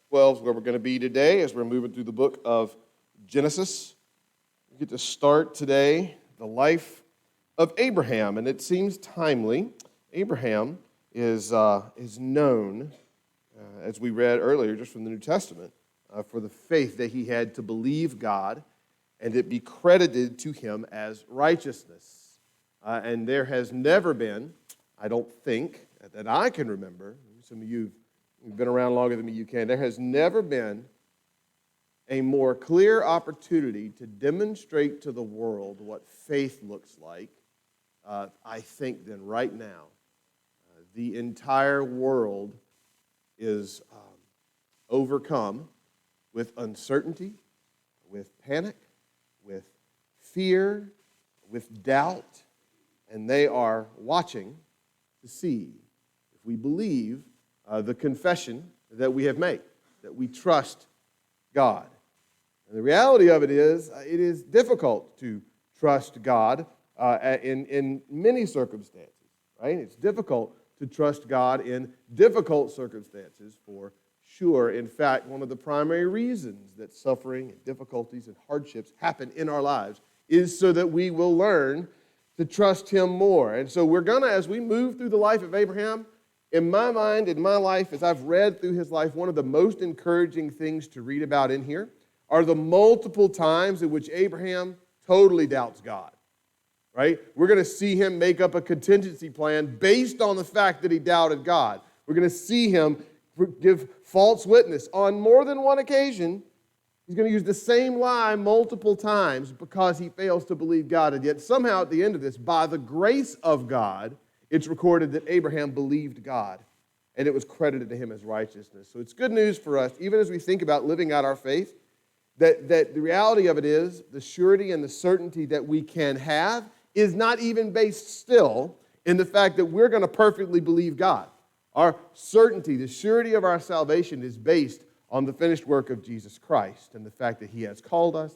12 is where we're going to be today as we're moving through the book of Genesis. We get to start today the life of Abraham, and it seems timely. Abraham is known, as we read earlier just from the New Testament, for the faith that he had to believe God and it be credited to him as righteousness. And there has never been, I don't think, that I can remember, some of you have been around longer than me, you can, there has never been a more clear opportunity to demonstrate to the world what faith looks like, I think, than right now. The entire world is overcome with uncertainty, with panic, with fear, with doubt, and they are watching to see if we believe the confession that we have made, that we trust God. And the reality of it is difficult to trust God in many circumstances, right? It's difficult to trust God in difficult circumstances for sure. In fact, one of the primary reasons that suffering and difficulties and hardships happen in our lives is so that we will learn to trust Him more. And so we're going to, as we move through the life of Abraham, in my mind, in my life, as I've read through his life, one of the most encouraging things to read about in here are the multiple times in which Abraham totally doubts God, right? We're going to see him make up a contingency plan based on the fact that he doubted God. We're going to see him give false witness on more than one occasion. He's going to use the same lie multiple times because he fails to believe God. And yet somehow at the end of this, by the grace of God, it's recorded that Abraham believed God, and it was credited to him as righteousness. So it's good news for us, even as we think about living out our faith, that the reality of it is the surety and the certainty that we can have is not even based still in the fact that we're going to perfectly believe God. Our certainty, the surety of our salvation is based on the finished work of Jesus Christ and the fact that He has called us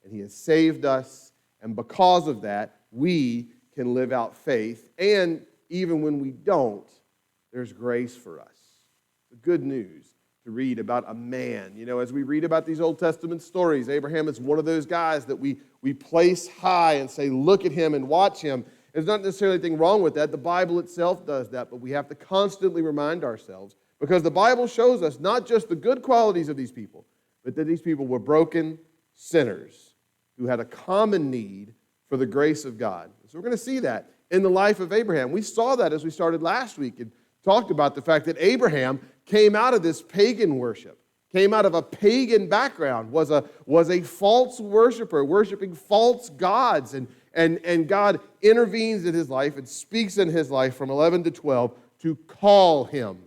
and He has saved us, and because of that, we can live out faith, and even when we don't, there's grace for us. The good news to read about a man. You know, as we read about these Old Testament stories, Abraham is one of those guys that we place high and say, look at him and watch him. There's not necessarily anything wrong with that. The Bible itself does that, but we have to constantly remind ourselves, because the Bible shows us not just the good qualities of these people, but that these people were broken sinners who had a common need for the grace of God. So we're going to see that in the life of Abraham. We saw that as we started last week and talked about the fact that Abraham came out of this pagan worship, came out of a pagan background, was a false worshiper, worshiping false gods, and God intervenes in his life and speaks in his life from 11 to 12 to call him.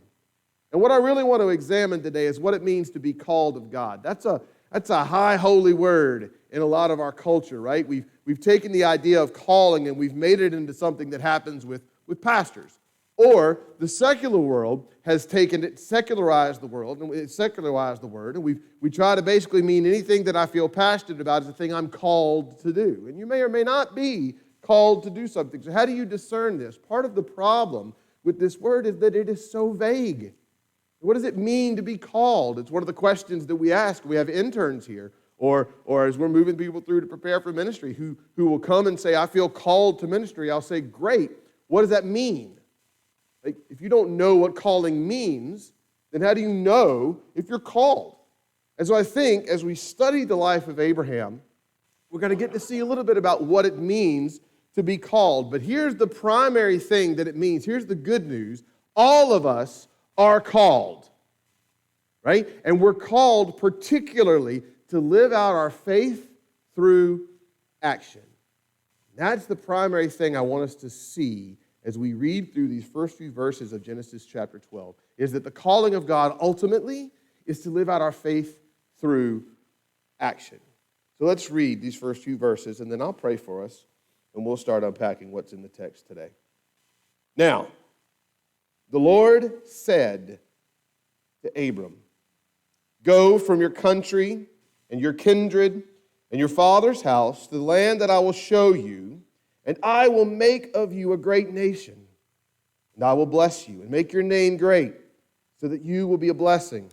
And what I really want to examine today is what it means to be called of God. That's a high holy word in a lot of our culture, right? We've taken the idea of calling and we've made it into something that happens with pastors. Or the secular world has taken it, secularized the world, and it secularized the word, and we try to basically mean anything that I feel passionate about is the thing I'm called to do. And you may or may not be called to do something. So how do you discern this? Part of the problem with this word is that it is so vague. What does it mean to be called? It's one of the questions that we ask. We have interns here, or as we're moving people through to prepare for ministry, who will come and say, I feel called to ministry. I'll say, great. What does that mean? Like, if you don't know what calling means, then how do you know if you're called? And so I think as we study the life of Abraham, we're going to get to see a little bit about what it means to be called. But here's the primary thing that it means. Here's the good news. All of us are called, right? And we're called particularly to live out our faith through action. That's the primary thing I want us to see as we read through these first few verses of Genesis chapter 12, is that the calling of God ultimately is to live out our faith through action. So let's read these first few verses, and then I'll pray for us, and we'll start unpacking what's in the text today. Now, the Lord said to Abram, go from your country and your kindred and your father's house to the land that I will show you, and I will make of you a great nation, and I will bless you and make your name great, so that you will be a blessing.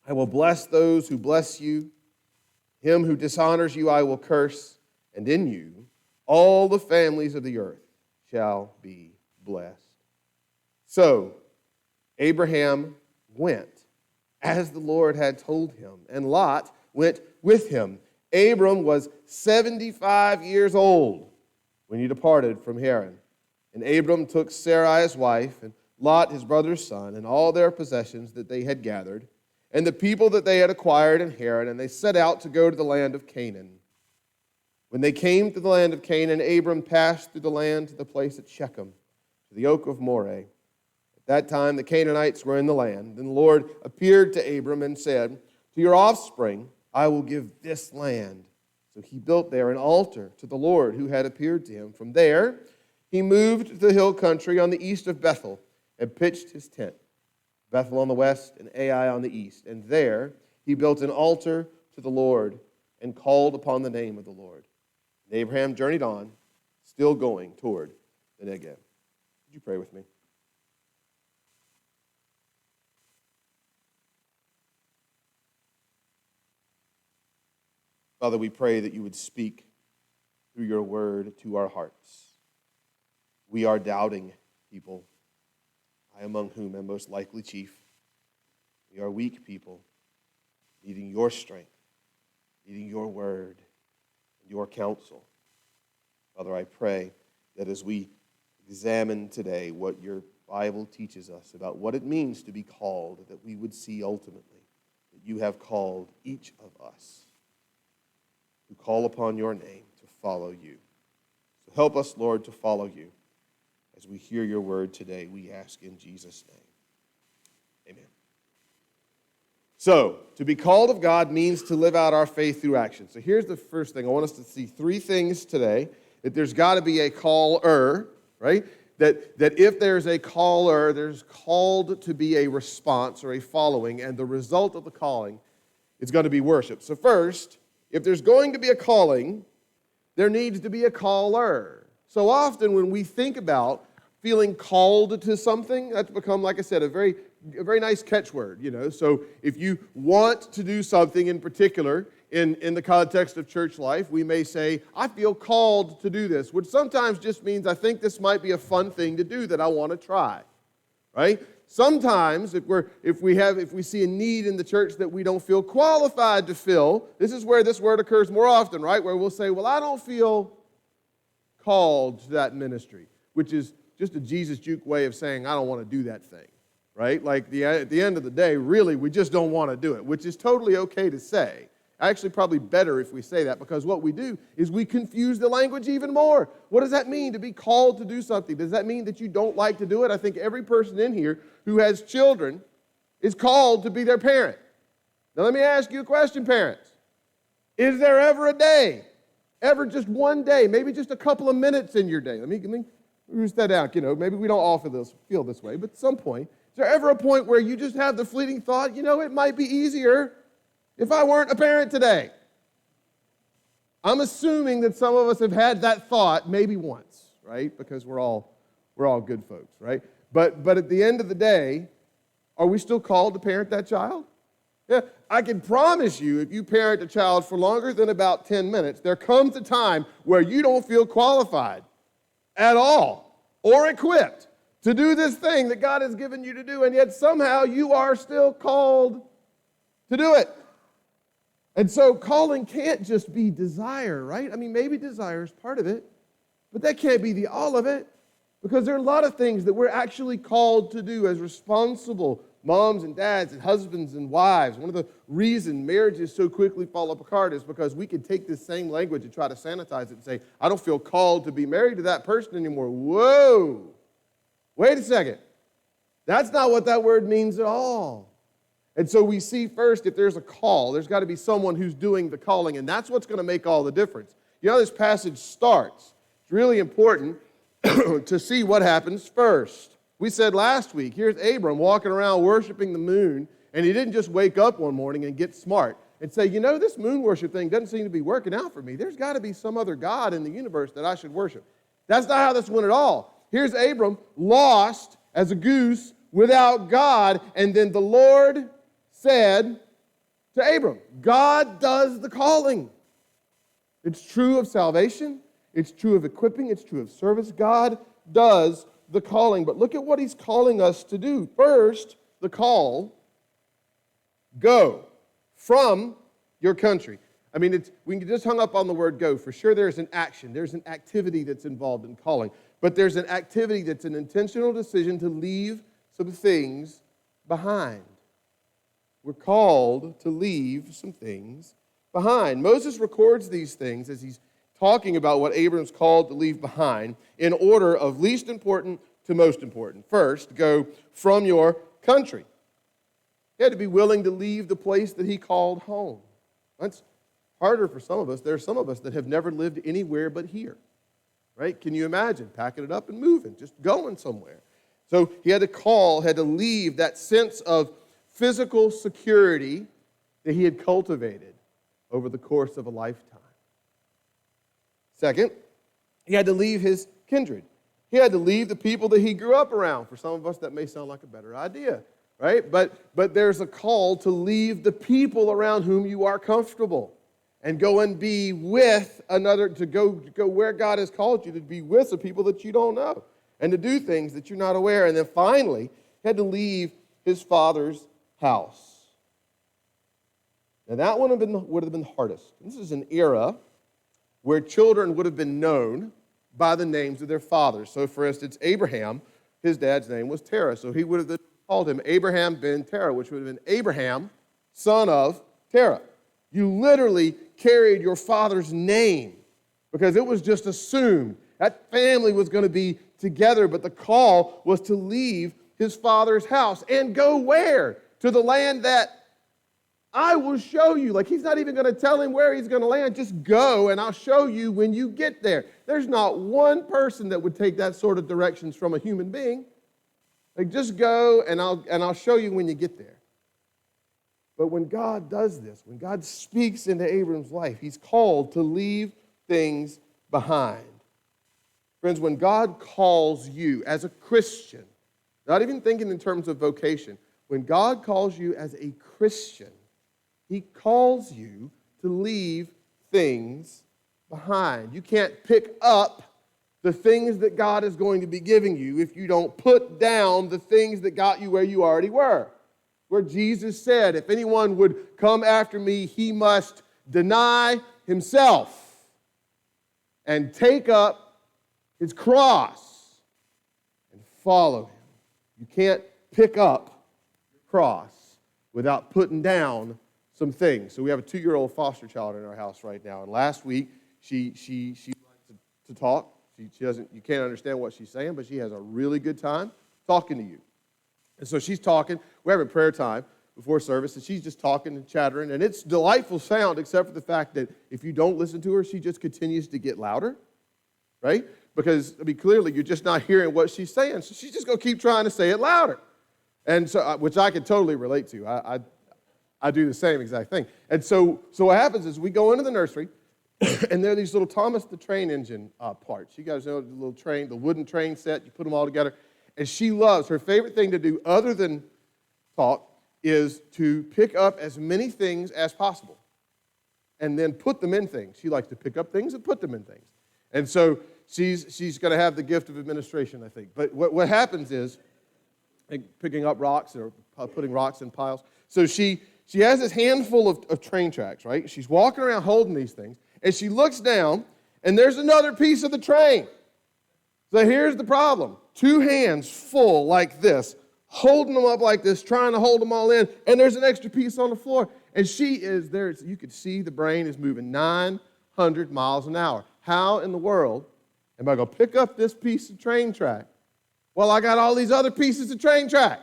I will bless those who bless you. Him who dishonors you I will curse, and in you all the families of the earth shall be blessed. So Abraham went as the Lord had told him, and Lot went with him. Abram was 75 years old when he departed from Haran. And Abram took Sarai his wife, and Lot his brother's son, and all their possessions that they had gathered, and the people that they had acquired in Haran, and they set out to go to the land of Canaan. When they came to the land of Canaan, Abram passed through the land to the place at Shechem, to the oak of Moreh. At that time the Canaanites were in the land. Then the Lord appeared to Abram and said, to your offspring I will give this land. So he built there an altar to the Lord who had appeared to him. From there he moved to the hill country on the east of Bethel and pitched his tent. Bethel on the west and Ai on the east. And there he built an altar to the Lord and called upon the name of the Lord. And Abraham journeyed on, still going toward the Negev. Would you pray with me? Father, we pray that you would speak through your word to our hearts. We are doubting people, I among whom am most likely chief. We are weak people, needing your strength, needing your word, and your counsel. Father, I pray that as we examine today what your Bible teaches us about what it means to be called, that we would see ultimately that you have called each of us who call upon your name to follow you. So help us, Lord, to follow you. As we hear your word today, we ask in Jesus' name. Amen. So, to be called of God means to live out our faith through action. So here's the first thing. I want us to see three things today. That there's got to be a caller, right? That if there's a caller, there's called to be a response or a following, and the result of the calling is going to be worship. So first, if there's going to be a calling, there needs to be a caller. So often when we think about feeling called to something, that's become, like I said, a very nice catchword, you know. So if you want to do something in particular in the context of church life, we may say, I feel called to do this, which sometimes just means I think this might be a fun thing to do that I want to try, right? Sometimes, if we see a need in the church that we don't feel qualified to fill, this is where this word occurs more often, right? Where we'll say, well, I don't feel called to that ministry, which is just a Jesus juke way of saying, I don't want to do that thing, right? Like at the end of the day, really, we just don't want to do it, which is totally okay to say. Actually, probably better if we say that, because what we do is we confuse the language even more. What does that mean to be called to do something? Does that mean that you don't like to do it? I think every person in here who has children is called to be their parent. Now let me ask you a question, parents. Is there ever a day, ever just one day, maybe just a couple of minutes in your day? Let me root that out. You know, maybe we don't all feel this way, but at some point, is there ever a point where you just have the fleeting thought, you know, it might be easier if I weren't a parent today? I'm assuming that some of us have had that thought maybe once, right? Because we're all good folks, right? But at the end of the day, are we still called to parent that child? Yeah, I can promise you, if you parent a child for longer than about 10 minutes, there comes a time where you don't feel qualified at all or equipped to do this thing that God has given you to do, and yet somehow you are still called to do it. And so calling can't just be desire, right? I mean, maybe desire is part of it, but that can't be all of it, because there are a lot of things that we're actually called to do as responsible moms and dads and husbands and wives. One of the reasons marriages so quickly fall apart is because we can take this same language and try to sanitize it and say, I don't feel called to be married to that person anymore. Whoa! Wait a second. That's not what that word means at all. And so we see first, if there's a call, there's got to be someone who's doing the calling, and that's what's going to make all the difference. You know, this passage starts. It's really important to see what happens first. We said last week, here's Abram walking around worshiping the moon, and he didn't just wake up one morning and get smart and say, you know, this moon worship thing doesn't seem to be working out for me. There's got to be some other God in the universe that I should worship. That's not how this went at all. Here's Abram, lost as a goose without God, and then the Lord said, to Abram. God does the calling. It's true of salvation. It's true of equipping. It's true of service. God does the calling. But look at what he's calling us to do. First, the call, go from your country. I mean, we can just hung up on the word go. For sure, there's an action. There's an activity that's involved in calling. But there's an activity that's an intentional decision to leave some things behind. We're called to leave some things behind. Moses records these things as he's talking about what Abram's called to leave behind in order of least important to most important. First, go from your country. He had to be willing to leave the place that he called home. That's harder for some of us. There are some of us that have never lived anywhere but here, right? Can you imagine packing it up and moving, just going somewhere? So he had to leave that sense of physical security that he had cultivated over the course of a lifetime. Second, he had to leave his kindred. He had to leave the people that he grew up around. For some of us, that may sound like a better idea, right? But there's a call to leave the people around whom you are comfortable and go and be with another, to go where God has called you, to be with the people that you don't know and to do things that you're not aware. And then finally, he had to leave his father's house. Now that would have been the hardest. This is an era where children would have been known by the names of their fathers. So for instance, Abraham, his dad's name was Terah. So he would have called him Abraham ben Terah, which would have been Abraham, son of Terah. You literally carried your father's name because it was just assumed that family was going to be together, but the call was to leave his father's house and go where? To the land that I will show you. Like, he's not even going to tell him where he's going to land. Just go, and I'll show you when you get there. There's not one person that would take that sort of directions from a human being. Like, just go, and I'll show you when you get there. But when God does this, when God speaks into Abram's life, he's called to leave things behind. Friends, when God calls you as a Christian, not even thinking in terms of vocation, when God calls you as a Christian, he calls you to leave things behind. You can't pick up the things that God is going to be giving you if you don't put down the things that got you where you already were. Where Jesus said, if anyone would come after me, he must deny himself and take up his cross and follow him. You can't pick up your cross without putting down some things. So we have a 2-year-old foster child in our house right now. And last week, she likes to talk. She doesn't. You can't understand what she's saying, but she has a really good time talking to you. And so she's talking. We're having prayer time before service, and she's just talking and chattering. And it's delightful sound, except for the fact that if you don't listen to her, she just continues to get louder, right? Because, I mean, clearly you're just not hearing what she's saying. So she's just going to keep trying to say it louder. And so, which I can totally relate to. I do the same exact thing. And so what happens is we go into the nursery, and there are these little Thomas the Train Engine parts. You guys know the little train, the wooden train set. You put them all together. And she loves, her favorite thing to do other than talk is to pick up as many things as possible and then put them in things. She likes to pick up things and put them in things. And so she's going to have the gift of administration, I think. But what happens is, like picking up rocks or putting rocks in piles. So she has this handful of train tracks, right? She's walking around holding these things, and she looks down, and there's another piece of the train. So here's the problem. 2 hands full like this, holding them up like this, trying to hold them all in, and there's an extra piece on the floor. And she is there. You could see the brain is moving 900 miles an hour. How in the world am I going to pick up this piece of train track? Well, I got all these other pieces of train track.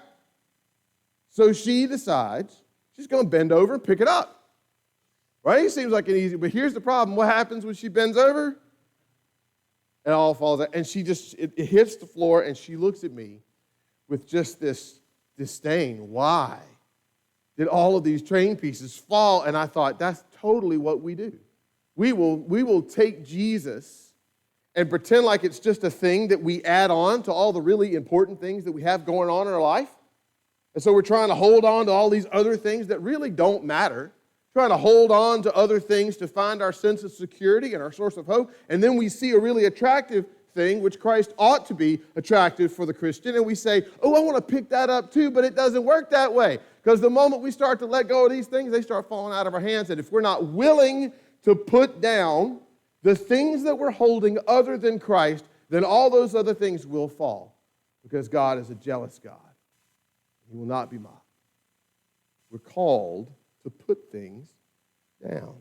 So she decides she's going to bend over and pick it up. Right? It seems like an easy, but here's the problem. What happens when she bends over? It all falls out. And she just, it hits the floor, and she looks at me with just this disdain. Why did all of these train pieces fall? And I thought, that's totally what we do. We will take Jesus and pretend like it's just a thing that we add on to all the really important things that we have going on in our life. And so we're trying to hold on to all these other things that really don't matter. trying to hold on to other things to find our sense of security and our source of hope. And then we see a really attractive thing, which Christ ought to be attractive for the Christian, and we say, oh, I want to pick that up too, but it doesn't work that way. Because the moment we start to let go of these things, they start falling out of our hands. And if we're not willing to put down the things that we're holding other than Christ, then all those other things will fall. Because God is a jealous God. He will not be mocked. We're called to put things down.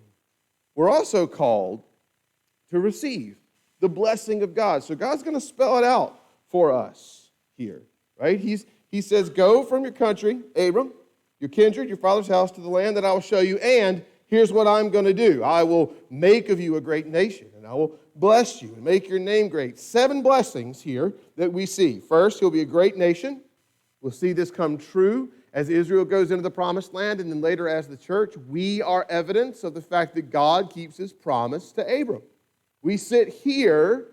We're also called to receive the blessing of God. So God's going to spell it out for us here, right? He says, go from your country, Abram, your kindred, your father's house, to the land that I will show you, and here's what I'm going to do. I will make of you a great nation, and I will bless you and make your name great. 7 blessings here that we see. First, he'll be a great nation. We'll see this come true as Israel goes into the promised land, and then later as the church. We are evidence of the fact that God keeps his promise to Abram. We sit here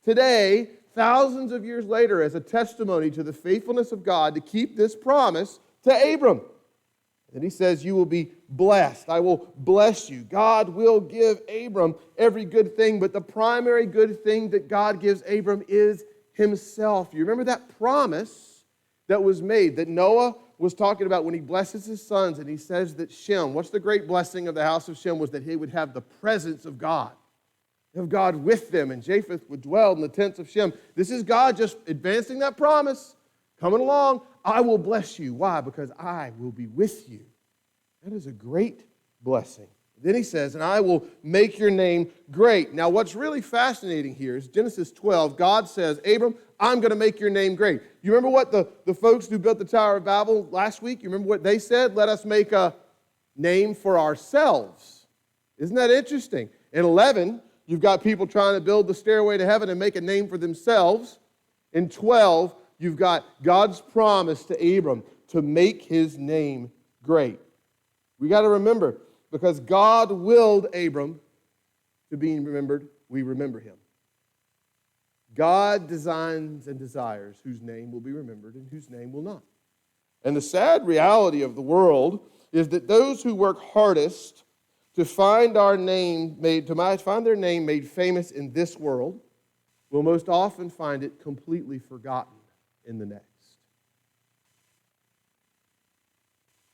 today, thousands of years later, as a testimony to the faithfulness of God to keep this promise to Abram. And he says, you will be blessed. I will bless you. God will give Abram every good thing, but the primary good thing that God gives Abram is himself. You remember that promise that was made, that Noah was talking about when he blesses his sons, and he says that Shem, what's the great blessing of the house of Shem, was that he would have the presence of God with them, and Japheth would dwell in the tents of Shem. This is God just advancing that promise, coming along. I will bless you. Why? Because I will be with you. That is a great blessing. Then he says, and I will make your name great. Now, what's really fascinating here is Genesis 12, God says, Abram, I'm going to make your name great. You remember what the folks who built the Tower of Babel last week, you remember what they said? Let us make a name for ourselves. Isn't that interesting? In 11, you've got people trying to build the stairway to heaven and make a name for themselves. In 12, you've got God's promise to Abram to make his name great. We got to remember, because God willed Abram to be remembered, we remember him. God designs and desires whose name will be remembered and whose name will not. And the sad reality of the world is that those who work hardest to find their name made famous in this world will most often find it completely forgotten in the next.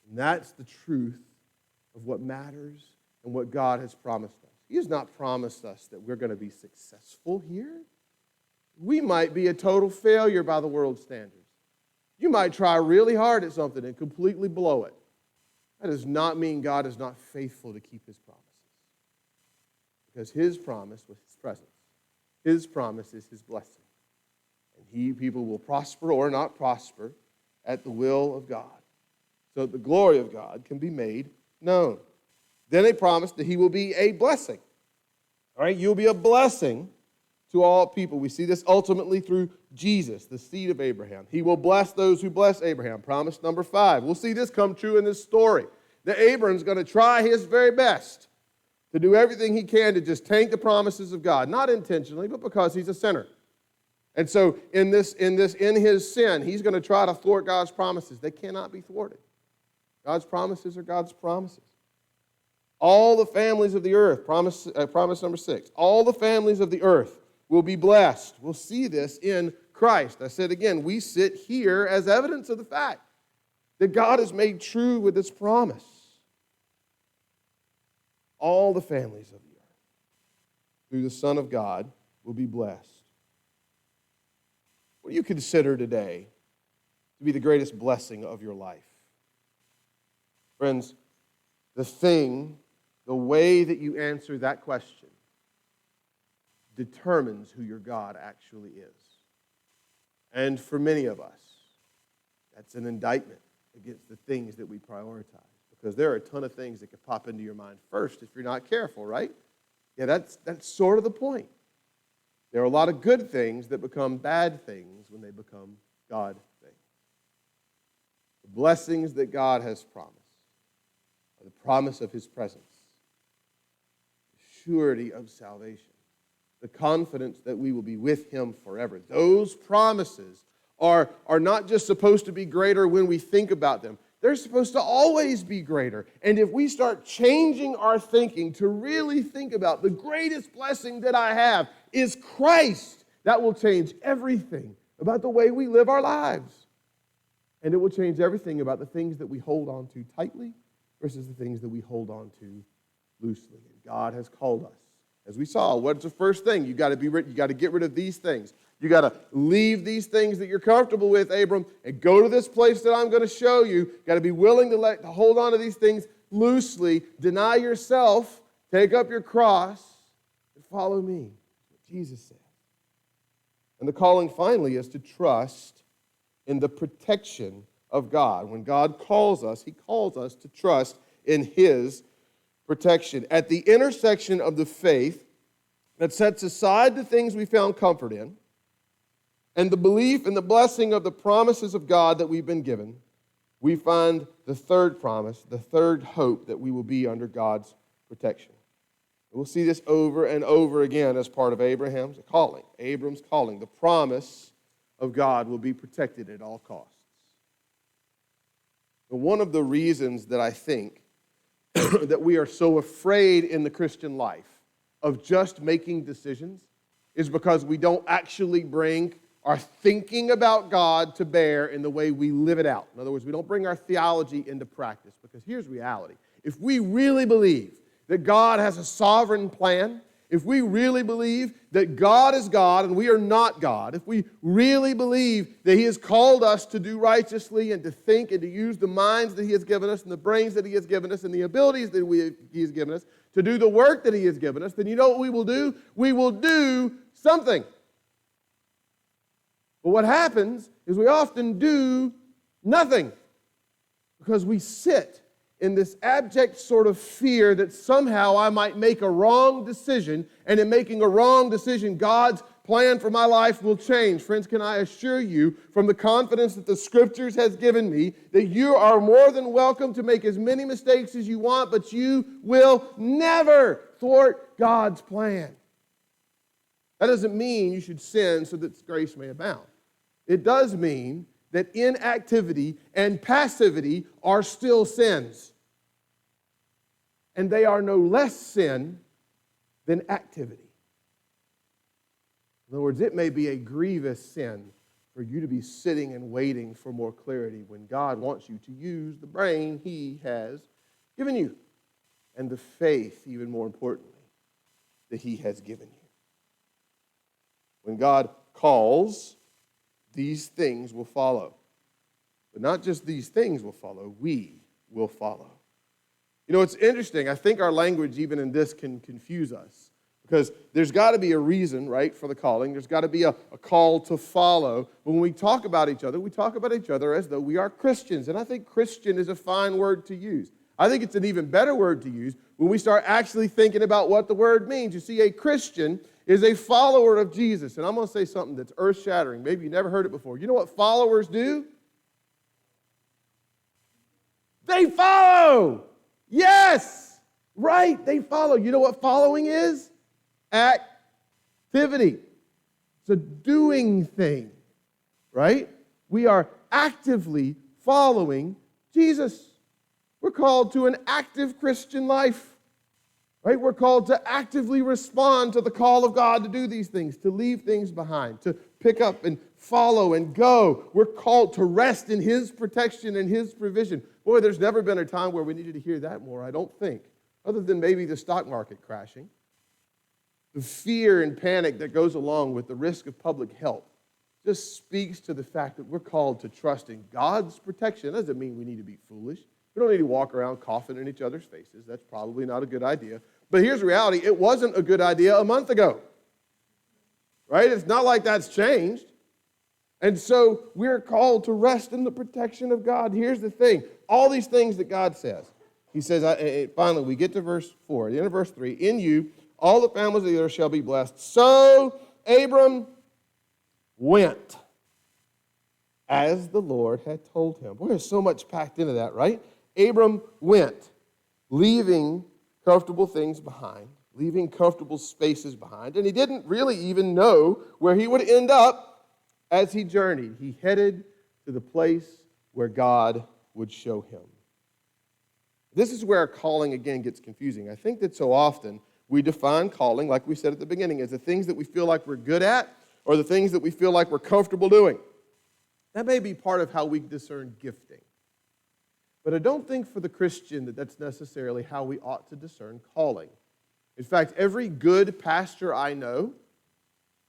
And that's the truth of what matters and what God has promised us. He has not promised us that we're going to be successful here. We might be a total failure by the world's standards. You might try really hard at something and completely blow it. That does not mean God is not faithful to keep his promises. Because his promise was his presence. His promise is his blessing. And people will prosper or not prosper at the will of God, so that the glory of God can be made known. Then he promised that he will be a blessing. All right, you'll be a blessing to all people. We see this ultimately through Jesus, the seed of Abraham. He will bless those who bless Abraham. Promise number 5. We'll see this come true in this story. That Abram's going to try his very best to do everything he can to just tank the promises of God. Not intentionally, but because he's a sinner. And so in his sin, he's going to try to thwart God's promises. They cannot be thwarted. God's promises are God's promises. All the families of the earth, promise number 6, all the families of the earth will be blessed. We'll see this in Christ. I said again, we sit here as evidence of the fact that God has made true with his promise. All the families of the earth, through the Son of God, will be blessed. What do you consider today to be the greatest blessing of your life? Friends, the way that you answer that question determines who your God actually is. And for many of us, that's an indictment against the things that we prioritize. Because there are a ton of things that could pop into your mind first if you're not careful, right? Yeah, that's sort of the point. There are a lot of good things that become bad things when they become God things. The blessings that God has promised are the promise of his presence, the surety of salvation, the confidence that we will be with him forever. Those promises are not just supposed to be greater when we think about them. they're supposed to always be greater. And if we start changing our thinking to really think about the greatest blessing that I have is Christ, that will change everything about the way we live our lives. And it will change everything about the things that we hold on to tightly versus the things that we hold on to loosely. And God has called us. As we saw, what's the first thing? You got to get rid of these things. You got to leave these things that you're comfortable with, Abram, and go to this place that I'm going to show you. You got to be willing to hold on to these things loosely. Deny yourself, take up your cross, and follow me. That's what Jesus said. And the calling finally is to trust in the protection of God. When God calls us, He calls us to trust in His protection. At the intersection of the faith that sets aside the things we found comfort in and the belief in the blessing of the promises of God that we've been given, we find the third promise, the third hope that we will be under God's protection. We'll see this over and over again as part of Abraham's calling. Abram's calling. The promise of God will be protected at all costs. But one of the reasons that I think that we are so afraid in the Christian life of just making decisions is because we don't actually bring our thinking about God to bear in the way we live it out. In other words, we don't bring our theology into practice, because here's reality. If we really believe that God has a sovereign plan, if we really believe that God is God and we are not God, if we really believe that He has called us to do righteously and to think and to use the minds that He has given us and the brains that He has given us and the abilities that He has given us to do the work that He has given us, then you know what we will do? We will do something. But what happens is we often do nothing because we sit in this abject sort of fear that somehow I might make a wrong decision, and in making a wrong decision, God's plan for my life will change. Friends, can I assure you, from the confidence that the Scriptures has given me, that you are more than welcome to make as many mistakes as you want, but you will never thwart God's plan. That doesn't mean you should sin so that grace may abound. It does mean that inactivity and passivity are still sins. And they are no less sin than activity. In other words, it may be a grievous sin for you to be sitting and waiting for more clarity when God wants you to use the brain He has given you and the faith, even more importantly, that He has given you. When God calls, these things will follow. But not just these things will follow, we will follow. You know, it's interesting. I think our language, even in this, can confuse us. Because there's got to be a reason, right, for the calling. There's got to be a call to follow. But when we talk about each other, we talk about each other as though we are Christians. And I think Christian is a fine word to use. I think it's an even better word to use when we start actually thinking about what the word means. You see, a Christian is a follower of Jesus. And I'm going to say something that's earth-shattering. Maybe you never heard it before. You know what followers do? They follow. Yes, right, they follow. You know what following is? Activity. It's a doing thing, right? We are actively following Jesus. We're called to an active Christian life, right? We're called to actively respond to the call of God to do these things, to leave things behind, to pick up and follow and go. We're called to rest in His protection and His provision. Boy, there's never been a time where we needed to hear that more, I don't think, other than maybe the stock market crashing. The fear and panic that goes along with the risk of public health just speaks to the fact that we're called to trust in God's protection. That doesn't mean we need to be foolish. We don't need to walk around coughing in each other's faces. That's probably not a good idea. But here's the reality. It wasn't a good idea a month ago, right? It's not like that's changed. And so we're called to rest in the protection of God. Here's the thing. All these things that God says. He says, finally, we get to verse 4. At the end of verse 3, in you, all the families of the earth shall be blessed. So Abram went as the Lord had told him. Boy, there's so much packed into that, right? Abram went, leaving comfortable things behind, leaving comfortable spaces behind. And he didn't really even know where he would end up as he journeyed. He headed to the place where God would show him. This is where our calling again gets confusing. I think that so often we define calling, like we said at the beginning, as the things that we feel like we're good at or the things that we feel like we're comfortable doing. That may be part of how we discern gifting. But I don't think for the Christian that that's necessarily how we ought to discern calling. In fact, every good pastor I know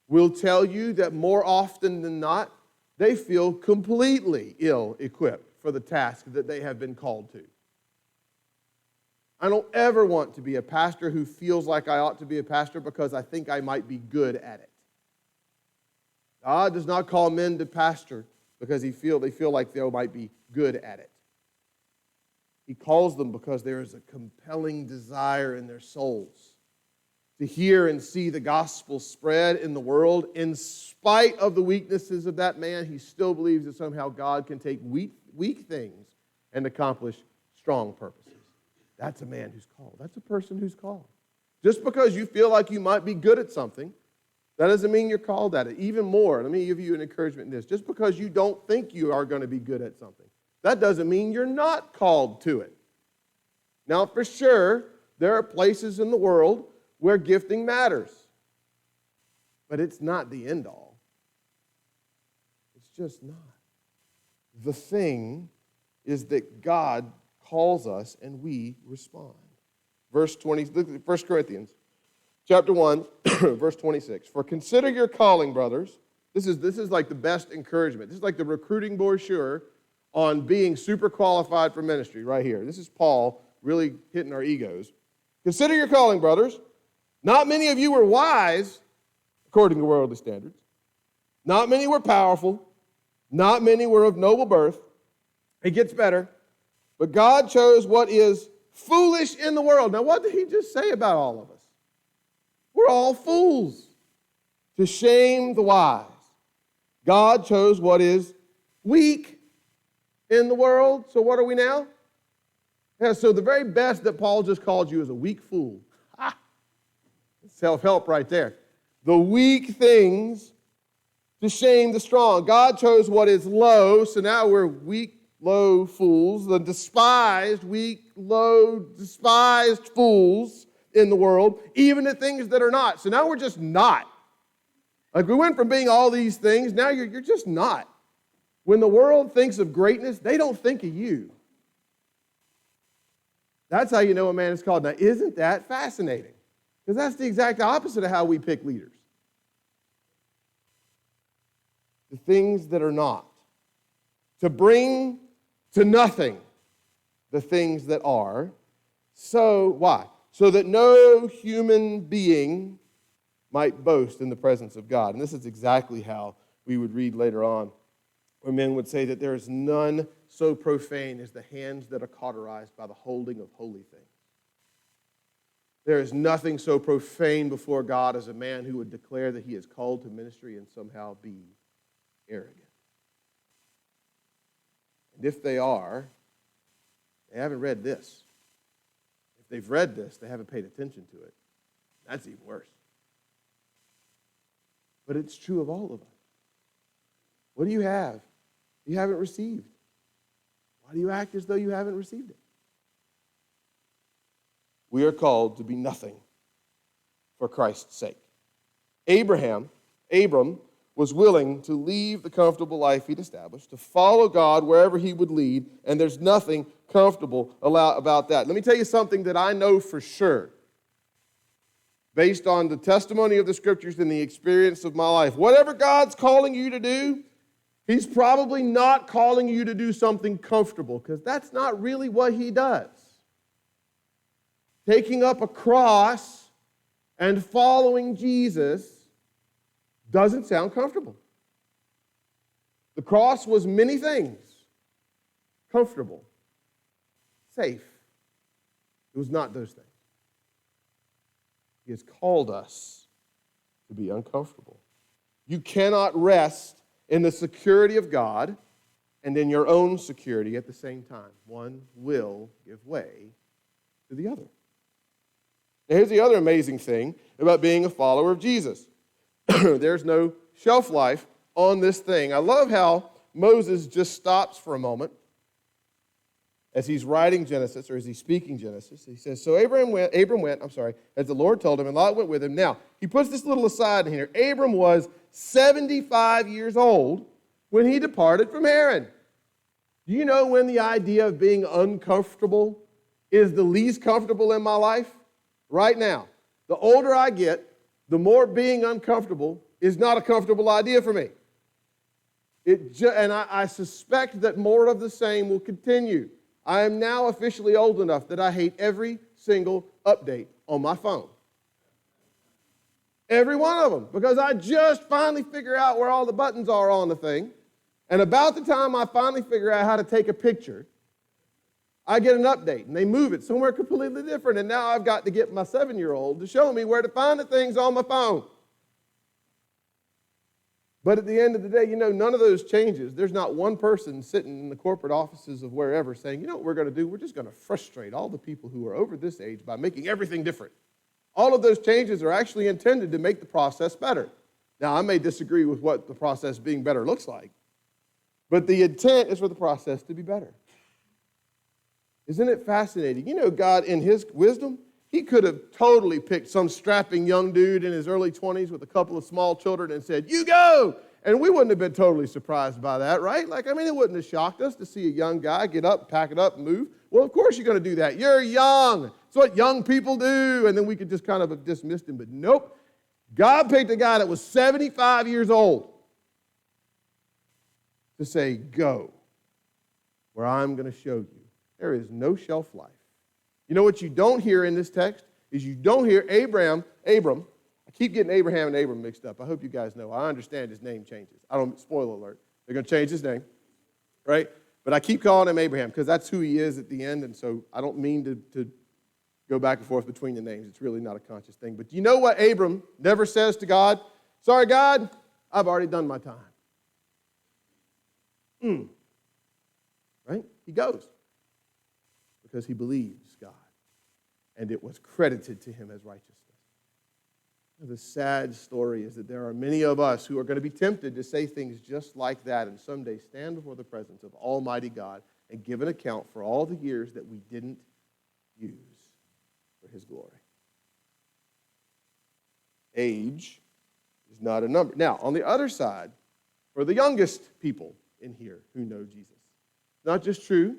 will tell you that more often than not, they feel completely ill-equipped for the task that they have been called to. I don't ever want to be a pastor who feels like I ought to be a pastor because I think I might be good at it. God does not call men to pastor because they feel like they might be good at it. He calls them because there is a compelling desire in their souls to hear and see the gospel spread in the world. In spite of the weaknesses of that man, he still believes that somehow God can take weak things and accomplish strong purposes. That's a man who's called. That's a person who's called. Just because you feel like you might be good at something, that doesn't mean you're called at it. Even more, let me give you an encouragement in this. Just because you don't think you are going to be good at something, that doesn't mean you're not called to it. Now, for sure, there are places in the world where gifting matters. But it's not the end all. It's just not. The thing is that God calls us and we respond. Verse 20, look at 1 Corinthians chapter 1, verse 26. For consider your calling, brothers. This is like the best encouragement. This is like the recruiting brochure on being super qualified for ministry right here. This is Paul really hitting our egos. Consider your calling, brothers. Not many of you were wise, according to worldly standards. Not many were powerful. Not many were of noble birth. It gets better. But God chose what is foolish in the world. Now, what did he just say about all of us? We're all fools to shame the wise. God chose what is weak in the world. So what are we now? Yeah, so the very best that Paul just called you is a weak fool. Ha! Self-help right there. The weak things to shame the strong. God chose what is low, so now we're weak, low fools. The despised, weak, low, despised fools in the world, even the things that are not. So now we're just not. Like we went from being all these things, now you're just not. When the world thinks of greatness, they don't think of you. That's how you know a man is called. Now, isn't that fascinating? Because that's the exact opposite of how we pick leaders. The things that are not. To bring to nothing the things that are. So, why? So that no human being might boast in the presence of God. And this is exactly how we would read later on, where men would say that there is none so profane as the hands that are cauterized by the holding of holy things. There is nothing so profane before God as a man who would declare that he is called to ministry and somehow be arrogant. And if they are, they haven't read this. If they've read this, they haven't paid attention to it. That's even worse. But it's true of all of us. What do you have you haven't received? Why do you act as though you haven't received it? We are called to be nothing for Christ's sake. Abram was willing to leave the comfortable life he'd established, to follow God wherever he would lead, and there's nothing comfortable about that. Let me tell you something that I know for sure, based on the testimony of the Scriptures and the experience of my life. Whatever God's calling you to do, he's probably not calling you to do something comfortable, because that's not really what he does. Taking up a cross and following Jesus doesn't sound comfortable. The cross was many things. Comfortable, safe. It was not those things. He has called us to be uncomfortable. You cannot rest in the security of God and in your own security at the same time. One will give way to the other. Now, here's the other amazing thing about being a follower of Jesus. There's no shelf life on this thing. I love how Moses just stops for a moment as he's writing Genesis, or as he's speaking Genesis. He says, so Abram went, as the Lord told him, and Lot went with him. Now, he puts this little aside in here. Abram was 75 years old when he departed from Haran. Do you know when the idea of being uncomfortable is the least comfortable in my life? Right now. The older I get, the more being uncomfortable is not a comfortable idea for me. I suspect that more of the same will continue. I am now officially old enough that I hate every single update on my phone. Every one of them, because I just finally figure out where all the buttons are on the thing. And about the time I finally figure out how to take a picture, I get an update, and they move it somewhere completely different. And now I've got to get my 7-year-old to show me where to find the things on my phone. But at the end of the day, none of those changes. There's not one person sitting in the corporate offices of wherever saying, you know what we're going to do? We're just going to frustrate all the people who are over this age by making everything different. All of those changes are actually intended to make the process better. Now, I may disagree with what the process being better looks like, but the intent is for the process to be better. Isn't it fascinating? God, in his wisdom, he could have totally picked some strapping young dude in his early 20s with a couple of small children and said, you go! And we wouldn't have been totally surprised by that, right? It wouldn't have shocked us to see a young guy get up, pack it up, and move. Well, of course you're going to do that. You're young. It's what young people do. And then we could just kind of have dismissed him. But nope. God picked a guy that was 75 years old to say, go where I'm going to show you. There is no shelf life. You know what you don't hear in this text is you don't hear Abram. I keep getting Abraham and Abram mixed up. I hope you guys know. I understand his name changes. Spoiler alert. They're going to change his name, right? But I keep calling him Abraham because that's who he is at the end, and so I don't mean to go back and forth between the names. It's really not a conscious thing. But do you know what Abram never says to God? Sorry, God, I've already done my time. Right? He goes because he believes God, and it was credited to him as righteousness. The sad story is that there are many of us who are going to be tempted to say things just like that and someday stand before the presence of Almighty God and give an account for all the years that we didn't use for his glory. Age is not a number. Now, on the other side, for the youngest people in here who know Jesus, not just true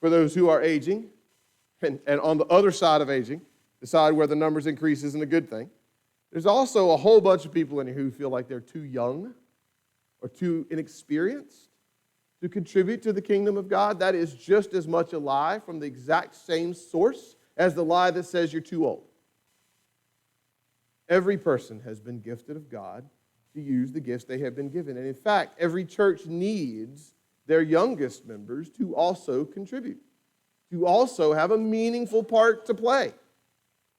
for those who are aging, and on the other side of aging, the side where the numbers increase isn't a good thing. There's also a whole bunch of people in here who feel like they're too young or too inexperienced to contribute to the kingdom of God. That is just as much a lie from the exact same source as the lie that says you're too old. Every person has been gifted of God to use the gifts they have been given. And in fact, every church needs their youngest members to also contribute, to also have a meaningful part to play.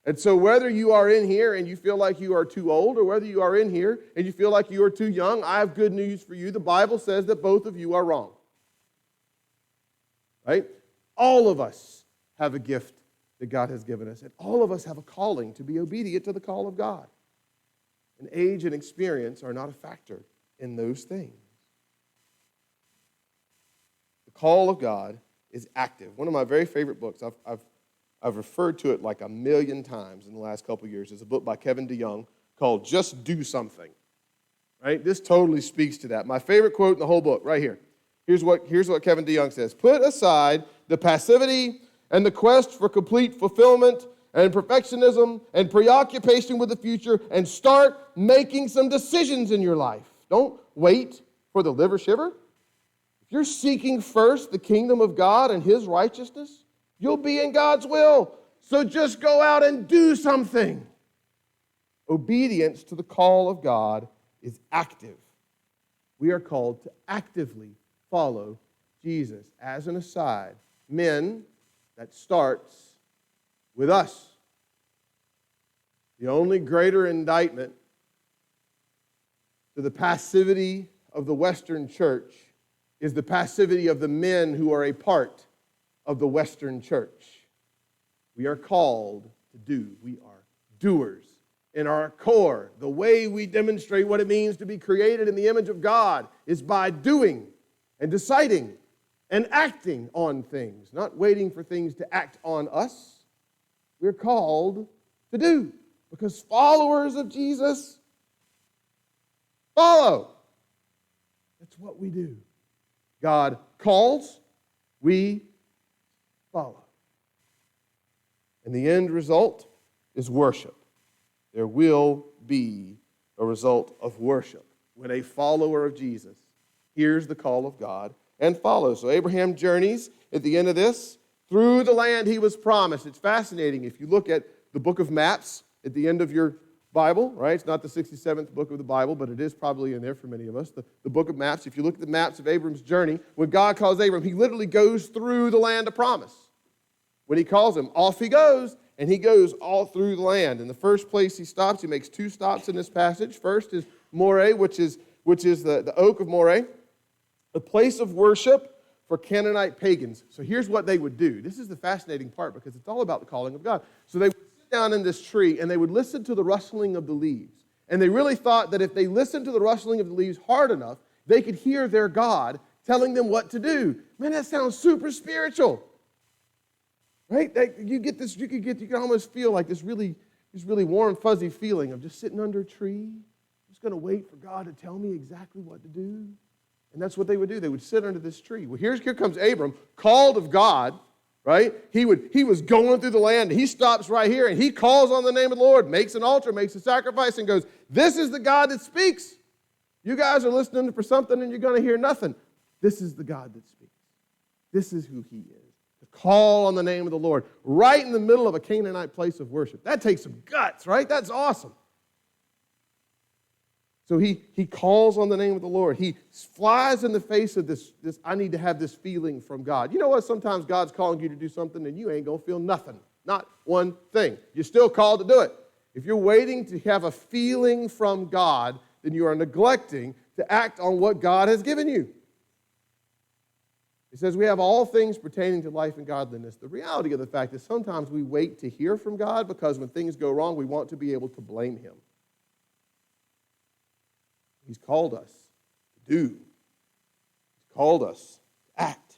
And so whether you are in here and you feel like you are too old, or whether you are in here and you feel like you are too young, I have good news for you. The Bible says that both of you are wrong. Right? All of us have a gift that God has given us, and all of us have a calling to be obedient to the call of God. And age and experience are not a factor in those things. The call of God is active. One of my very favorite books, I've referred to it like 1,000,000 times in the last couple of years. It's a book by Kevin DeYoung called Just Do Something. Right? This totally speaks to that. My favorite quote in the whole book, right here. Here's what Kevin DeYoung says. Put aside the passivity and the quest for complete fulfillment and perfectionism and preoccupation with the future and start making some decisions in your life. Don't wait for the liver shiver. If you're seeking first the kingdom of God and his righteousness, you'll be in God's will. So just go out and do something. Obedience to the call of God is active. We are called to actively follow Jesus. As an aside, men, that starts with us. The only greater indictment to the passivity of the Western church is the passivity of the men who are a part of the Western church. We are called to do. We are doers. In our core, the way we demonstrate what it means to be created in the image of God is by doing and deciding and acting on things, not waiting for things to act on us. We're called to do, because followers of Jesus follow. That's what we do. God calls, we follow. And the end result is worship. There will be a result of worship when a follower of Jesus hears the call of God and follows. So Abraham journeys at the end of this through the land he was promised. It's fascinating. If you look at the book of maps at the end of your Bible, right? It's not the 67th book of the Bible, but it is probably in there for many of us. The book of maps, if you look at the maps of Abram's journey, when God calls Abram, he literally goes through the land of promise. When he calls him, off he goes, and he goes all through the land. In the first place he stops, he makes two stops in this passage. First is Moreh, which is the oak of Moreh, a place of worship for Canaanite pagans. So here's what they would do. This is the fascinating part, because it's all about the calling of God. So they would sit down in this tree and they would listen to the rustling of the leaves. And they really thought that if they listened to the rustling of the leaves hard enough, they could hear their God telling them what to do. Man, that sounds super spiritual. Right? You can almost feel like this really warm, fuzzy feeling of just sitting under a tree. I'm just going to wait for God to tell me exactly what to do. And that's what they would do. They would sit under this tree. Well, here comes Abram, called of God, right? He was going through the land. He stops right here, and he calls on the name of the Lord, makes an altar, makes a sacrifice, and goes, this is the God that speaks. You guys are listening for something, and you're going to hear nothing. This is the God that speaks. This is who he is. To call on the name of the Lord right in the middle of a Canaanite place of worship. That takes some guts, right? That's awesome. So he calls on the name of the Lord. He flies in the face of this, I need to have this feeling from God. You know what? Sometimes God's calling you to do something and you ain't going to feel nothing. Not one thing. You're still called to do it. If you're waiting to have a feeling from God, then you are neglecting to act on what God has given you. He says we have all things pertaining to life and godliness. The reality of the fact is sometimes we wait to hear from God because when things go wrong, we want to be able to blame him. He's called us to do. He's called us to act.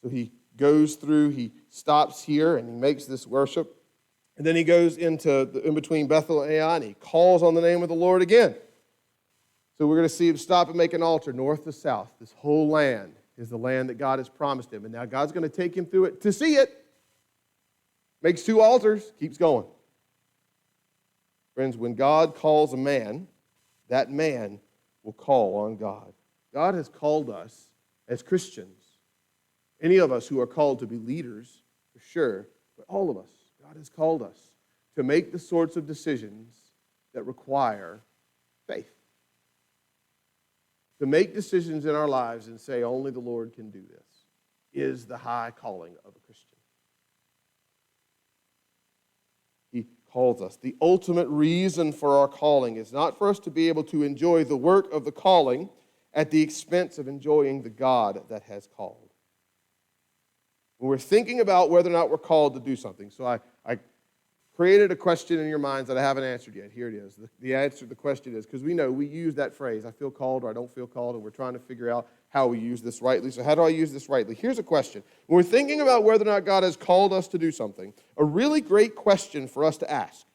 So he goes through, he stops here, and he makes this worship. And then he goes in between Bethel and Ai, and he calls on the name of the Lord again. So we're going to see him stop and make an altar north to south. This whole land is the land that God has promised him. And now God's going to take him through it to see it. Makes two altars, keeps going. Friends, when God calls a man, that man will call on God. God has called us as Christians. Any of us who are called to be leaders, for sure, but all of us, God has called us to make the sorts of decisions that require faith. To make decisions in our lives and say only the Lord can do this is the high calling of a Christian. He calls us. The ultimate reason for our calling is not for us to be able to enjoy the work of the calling at the expense of enjoying the God that has called. When we're thinking about whether or not we're called to do something, so I created a question in your minds that I haven't answered yet. Here it is. The answer to the question is, because we know we use that phrase, I feel called or I don't feel called, and we're trying to figure out how we use this rightly. So how do I use this rightly? Here's a question. When we're thinking about whether or not God has called us to do something, a really great question for us to ask.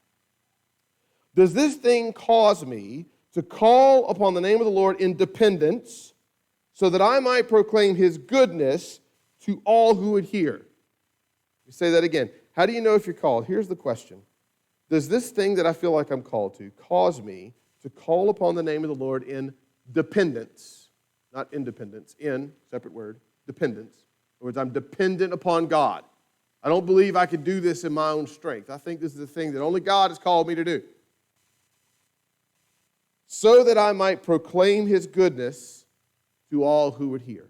Does this thing cause me to call upon the name of the Lord in dependence so that I might proclaim his goodness to all who would hear? Let me say that again. How do you know if you're called? Here's the question. Does this thing that I feel like I'm called to cause me to call upon the name of the Lord in dependence? Not independence, in, separate word, dependence. In other words, I'm dependent upon God. I don't believe I can do this in my own strength. I think this is the thing that only God has called me to do. So that I might proclaim his goodness to all who would hear.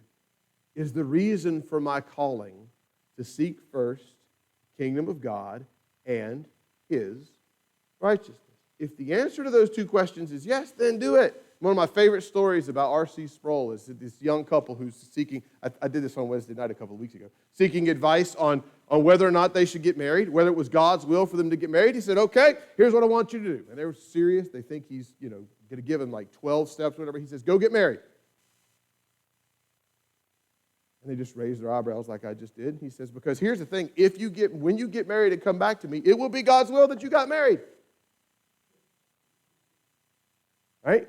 Is the reason for my calling to seek first the kingdom of God and his righteousness? If the answer to those two questions is yes, then do it. One of my favorite stories about R.C. Sproul is this young couple who's seeking, I did this on Wednesday night a couple of weeks ago, seeking advice on whether or not they should get married, whether it was God's will for them to get married. He said, okay, here's what I want you to do. And they were serious. They think he's, going to give them like 12 steps or whatever. He says, go get married. And they just raised their eyebrows like I just did. He says, because here's the thing, when you get married and come back to me, it will be God's will that you got married. Right?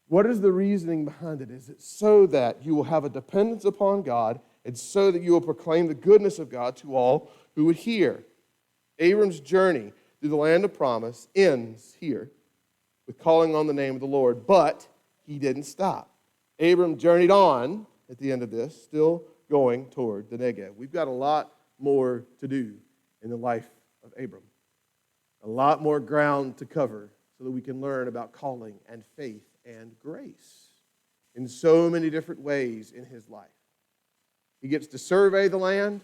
What is the reasoning behind it? Is it so that you will have a dependence upon God and so that you will proclaim the goodness of God to all who would hear? Abram's journey through the land of promise ends here with calling on the name of the Lord, but he didn't stop. Abram journeyed on at the end of this, still going toward the Negev. We've got a lot more to do in the life of Abram. A lot more ground to cover so that we can learn about calling and faith and grace in so many different ways in his life. He gets to survey the land.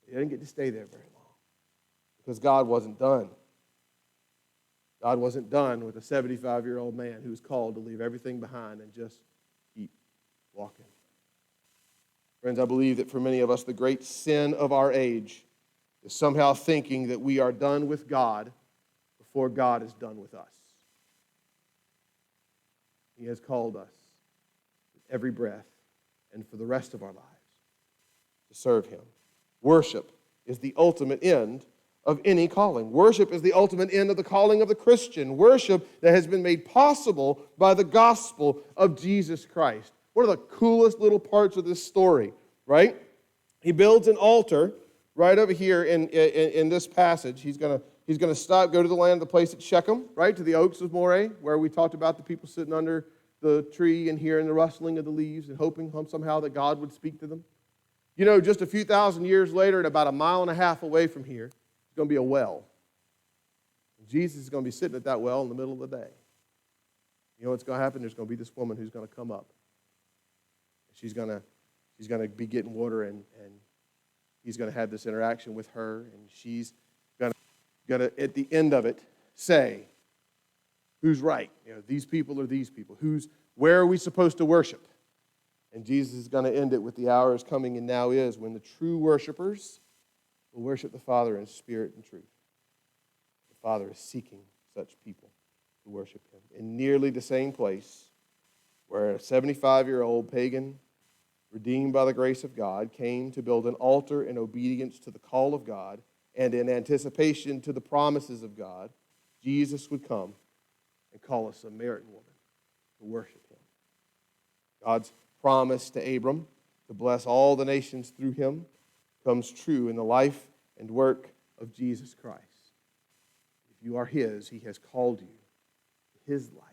He doesn't get to stay there very long because God wasn't done. God wasn't done with a 75-year-old man who was called to leave everything behind and just keep walking. Friends, I believe that for many of us, the great sin of our age is somehow thinking that we are done with God before God is done with us. He has called us with every breath and for the rest of our lives to serve him. Worship is the ultimate end of any calling. Worship is the ultimate end of the calling of the Christian. Worship that has been made possible by the gospel of Jesus Christ. One of the coolest little parts of this story, right? He builds an altar right over here in this passage. He's going to stop, go to the land of the place at Shechem, right, to the oaks of Moreh, where we talked about the people sitting under the tree and hearing the rustling of the leaves and hoping somehow that God would speak to them. You know, just a few thousand years later, and about 1.5 miles away from here, there's going to be a well. And Jesus is going to be sitting at that well in the middle of the day. You know what's going to happen? There's going to be this woman who's going to come up. She's going to be getting water, and he's going to have this interaction with her, and she's going to, at the end of it, say, who's right? You know, these people or these people? Where are we supposed to worship? And Jesus is going to end it with the hour is coming and now is when the true worshipers will worship the Father in spirit and truth. The Father is seeking such people to worship him in nearly the same place where a 75-year-old pagan, redeemed by the grace of God, came to build an altar in obedience to the call of God and in anticipation to the promises of God. Jesus would come and call a Samaritan woman to worship him. God's promise to Abram to bless all the nations through him comes true in the life and work of Jesus Christ. If you are his, he has called you to his life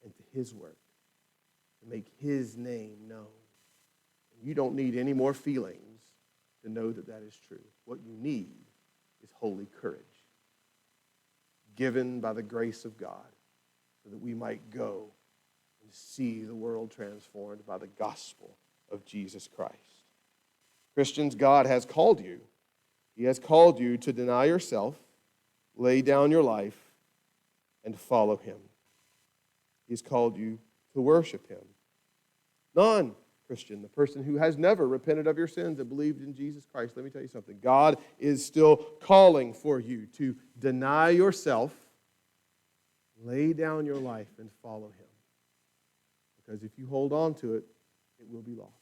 and to his work to make his name known. You don't need any more feelings to know that that is true. What you need is holy courage, given by the grace of God, so that we might go and see the world transformed by the gospel of Jesus Christ. Christians, God has called you. He has called you to deny yourself, lay down your life, and follow him. He's called you to worship him. Non-Christian, the person who has never repented of your sins and believed in Jesus Christ, let me tell you something. God is still calling for you to deny yourself, lay down your life, and follow him. Because if you hold on to it, it will be lost.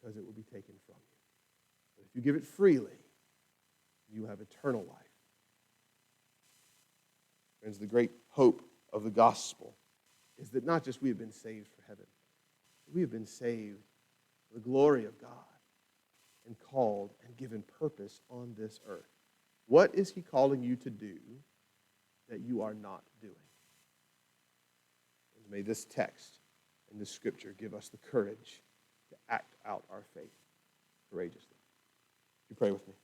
Because it will be taken from you. But if you give it freely, you have eternal life. Friends, the great hope of the gospel is that not just we have been saved for heaven, but we have been saved for the glory of God and called and given purpose on this earth. What is he calling you to do that you are not doing? And may this text and this scripture give us the courage to act out our faith courageously. You pray with me.